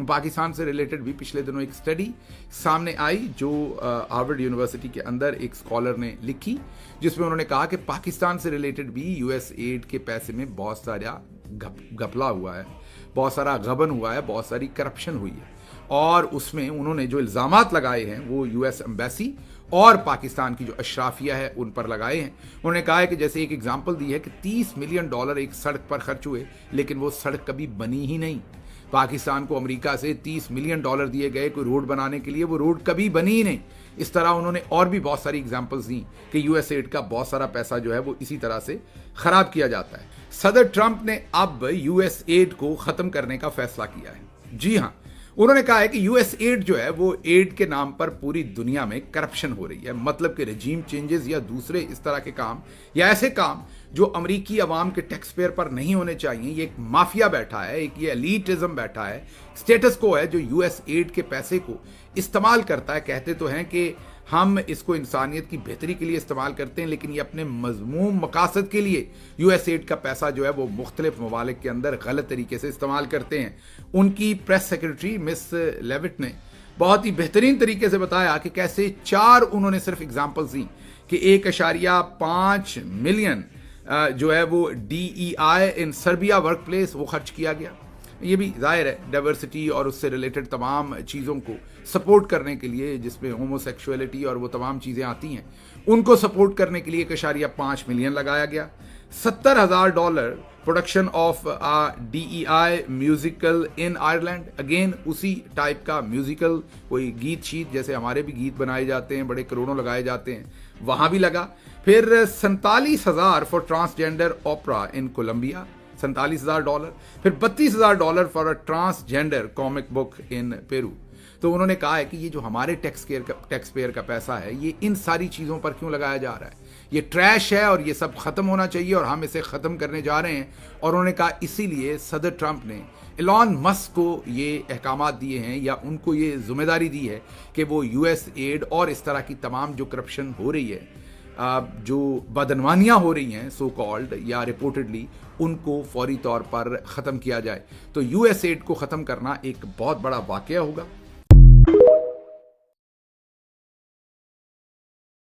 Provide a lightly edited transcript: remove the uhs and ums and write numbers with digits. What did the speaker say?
पाकिस्तान से रिलेटेड भी पिछले दिनों एक स्टडी सामने आई जो हार्वर्ड यूनिवर्सिटी के अंदर एक स्कॉलर ने लिखी, जिसमें उन्होंने कहा कि पाकिस्तान से रिलेटेड भी यूएस एड के पैसे में बहुत सारा घपला हुआ है, बहुत सारा गबन हुआ है, बहुत सारी करप्शन हुई है। और उसमें उन्होंने जो इल्ज़ामात लगाए हैं वो यूएस एम्बेसी और पाकिस्तान की जो अशराफिया है उन पर लगाए हैं। उन्होंने कहा है कि जैसे एक एग्जांपल दी है कि $30 मिलियन एक सड़क पर खर्च हुए, लेकिन वो सड़क कभी बनी ही नहीं। पाकिस्तान को अमेरिका से $30 मिलियन दिए गए कोई रोड बनाने के लिए, वो रोड कभी बनी ही नहीं। इस तरह उन्होंने और भी बहुत सारी एग्जांपल्स दी कि यूएस एड का बहुत सारा पैसा जो है वो इसी तरह से खराब किया जाता है। सदर ट्रंप ने अब यूएस एड को खत्म करने का फैसला किया है। जी हाँ, उन्होंने कहा है कि यूएस एड जो है वो एड के नाम पर पूरी दुनिया में करप्शन हो रही है, मतलब कि रजीम चेंजेस या दूसरे इस तरह के काम या ऐसे काम जो अमरीकी अवाम के टैक्स पेयर पर नहीं होने चाहिए। ये एक माफिया बैठा है, एक ये एलीटिज्म बैठा है, स्टेटस को है जो यूएस एड के पैसे को इस्तेमाल करता है। कहते तो हैं कि हम इसको इंसानियत की बेहतरी के लिए इस्तेमाल करते हैं, लेकिन ये अपने मज़मूम मकासद के लिए यूएस एड का पैसा जो है वो मुख्तलिफ ममालिक के अंदर गलत तरीके से इस्तेमाल करते हैं। उनकी प्रेस सेक्रेटरी मिस लेविट ने बहुत ही बेहतरीन तरीके से बताया कि कैसे उन्होंने सिर्फ एग्जाम्पल्स दी कि 1.5 मिलियन जो है वो DEI इन सर्बिया वर्क प्लेस वो खर्च किया गया। ये भी जाहिर है डाइवर्सिटी और उससे रिलेटेड तमाम चीज़ों को सपोर्ट करने के लिए, जिसमें होमोसेक्सुअलिटी और वो तमाम चीज़ें आती हैं, उनको सपोर्ट करने के लिए 1.5 मिलियन लगाया गया। $70,000 production of DEI musical in Ireland, again उसी टाइप का म्यूजिकल, कोई गीत शीत जैसे हमारे भी गीत बनाए जाते हैं, बड़े करोड़ों लगाए जाते हैं, वहाँ भी लगा। फिर 47,000 for transgender opera in Colombia, $47,000। फिर $32,000 for a transgender comic book in Peru. तो उन्होंने कहा है कि ये जो हमारे टैक्स पेयर का पैसा है ये इन सारी चीज़ों पर क्यों लगाया जा रहा है, ये ट्रैश है और ये सब खत्म होना चाहिए और हम इसे ख़त्म करने जा रहे हैं। और उन्होंने कहा इसीलिए सदर ट्रंप ने एलॉन मस्क को ये अहकामात दिए हैं या उनको ये जिम्मेदारी दी है कि वो यूएस एड और इस तरह की तमाम जो करप्शन हो रही है, जो बदनवानियाँ हो रही हैं सो कॉल्ड या रिपोर्टेडली, उनको फौरी तौर पर ख़त्म किया जाए। तो यूएस एड को ख़त्म करना एक बहुत बड़ा वाक़या होगा।